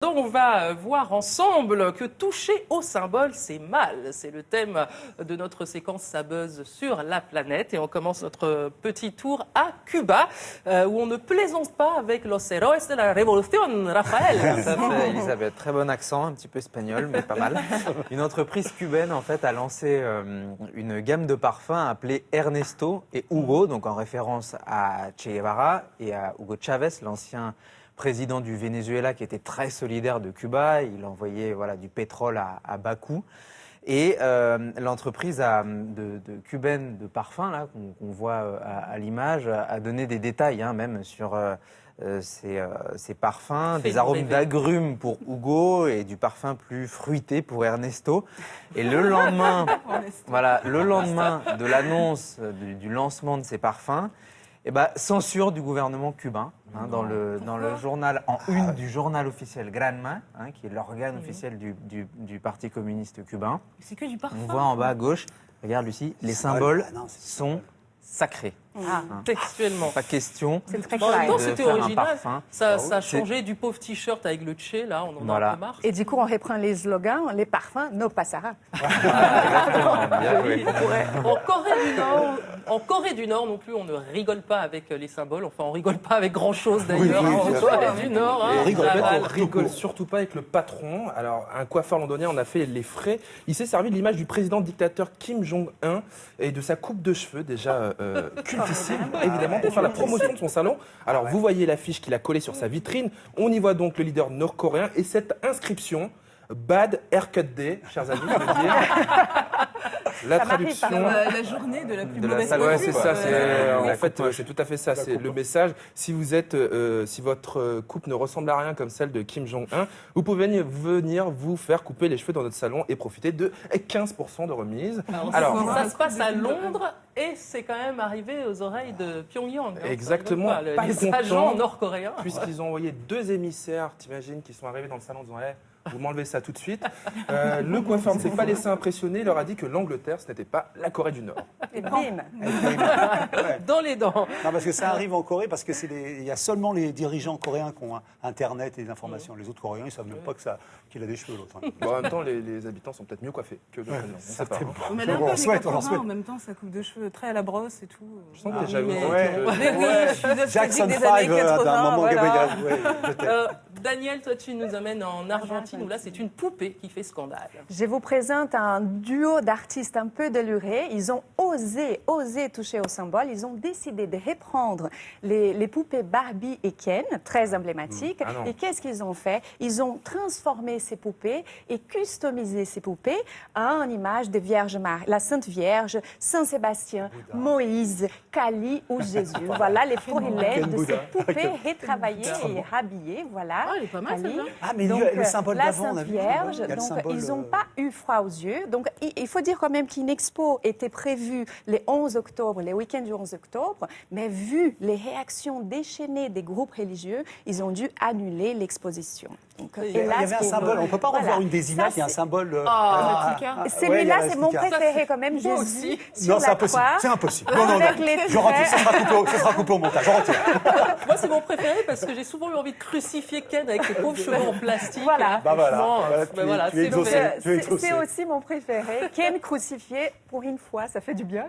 Donc on va voir ensemble que toucher au symbole, c'est mal. C'est le thème de notre séquence Ça buzz sur la planète. Et on commence notre petit tour à Cuba, où on ne plaisante pas avec los héroes de la révolution, Raphaël. Tout à fait, Elisabeth. Très bon accent, un petit peu espagnol, mais pas mal. Une entreprise cubaine, en fait, a lancé une gamme de parfums appelée Ernesto et Hugo, donc en référence à Che Guevara et à Hugo Chavez, l'ancien président du Venezuela qui était très solidaire de Cuba. Il envoyait du pétrole à bas coût. Et l'entreprise de cubaine de parfum là qu'on voit à l'image a donné des détails même sur ces parfums, des arômes d'agrumes pour Hugo et du parfum plus fruité pour Ernesto. Et le lendemain, le lendemain de l'annonce du lancement de ces parfums, censure du gouvernement cubain dans le journal, en une du journal officiel Granma, qui est l'organe officiel du Parti communiste cubain. C'est que du parfum. On voit en bas à gauche, regarde Lucie, les symboles sont sacrés. Textuellement. Pas question. C'est très En même temps, de c'était faire un original. parfum. Ça a changé du pauvre t-shirt avec le Che, là, on en a un peu marre. Et du coup, on reprend les slogans, les parfums, no pasara. Bien joué. En Corée du Nord non plus, on ne rigole pas avec les symboles. Enfin, on rigole pas avec grand-chose d'ailleurs. En Corée du Nord, On rigole surtout pas avec le patron. Alors, un coiffeur londonien en a fait les frais. Il s'est servi de l'image du président dictateur Kim Jong-un et de sa coupe de cheveux, déjà cultissime, évidemment, pour faire la promotion de son salon. Alors, vous voyez l'affiche qu'il a collée sur sa vitrine. On y voit donc le leader nord-coréen et cette inscription. Bad Haircut Day, chers amis, je veux dire. La traduction. La journée de la plus mauvaise Ouais, coiffure. c'est ça. En fait, c'est tout à fait ça. C'est le message. Si votre coupe ne ressemble à rien comme celle de Kim Jong-un, vous pouvez venir vous faire couper les cheveux dans notre salon et profiter de 15% de remise. Alors, ça se passe à Londres et c'est quand même arrivé aux oreilles de Pyongyang. Exactement. Les agents nord-coréens. Puisqu'ils ont envoyé 2 émissaires, t'imagines, qui sont arrivés dans le salon en disant vous m'enlevez ça tout de suite. Le coiffeur ne s'est pas laissé impressionner. Il leur a dit que l'Angleterre, ce n'était pas la Corée du Nord. Et bim. Dans les dents. Non, parce que ça arrive en Corée, parce il y a seulement les dirigeants coréens qui ont Internet et des informations. Les autres Coréens, ils ne savent même pas qu'il a des cheveux, l'autre. Bon, en même temps, les habitants sont peut-être mieux coiffés que le président. On sait pas. Mais là, on souhaite. en même temps, ça coupe de cheveux très à la brosse et tout. Je sens que t'es jaloux. Mais oui, je suis nostalgique Jackson des 5, années 80. d'un moment Voilà. Daniel, toi, tu nous amènes en Argentine où là, c'est une poupée qui fait scandale. Je vous présente un duo d'artistes un peu délurés. Ils ont osé toucher au symbole. Ils ont décidé de reprendre les poupées Barbie et Ken, très emblématiques. Et qu'est-ce qu'ils ont fait? Ils ont transformé ces poupées et customisé ces poupées en image de Vierge Marie, la Sainte Vierge, Saint Sébastien, Moïse, Kali ou Jésus. Voilà les florilettes de ces poupées retravaillées et habillées. Voilà. Ah, elle est pas mal, celle-là. Ah, mais Donc, le symbole la d'avant, on a Sainte vu. Vierge, Il y a le donc symbole, ils n'ont pas eu froid aux yeux. Donc il faut dire quand même qu'une expo était prévue le 11 octobre, les week-ends du 11 octobre, mais vu les réactions déchaînées des groupes religieux, ils ont dû annuler l'exposition. Donc, Il y avait un symbole, on ne peut pas revoir une des images, il y a un symbole. Celui-là, c'est mon préféré quand même, Jésus aussi. sur Non, c'est la impossible. croix. C'est impossible. Non, Avec les je retire. traits. Ce sera coupé au montage. Je retire. Moi, c'est mon préféré parce que j'ai souvent eu envie de crucifier Ken avec ses pauvres cheveux en plastique. Voilà. Franchement, Tu es exaucé. C'est aussi mon préféré. Ken crucifié, pour une fois, ça fait du bien.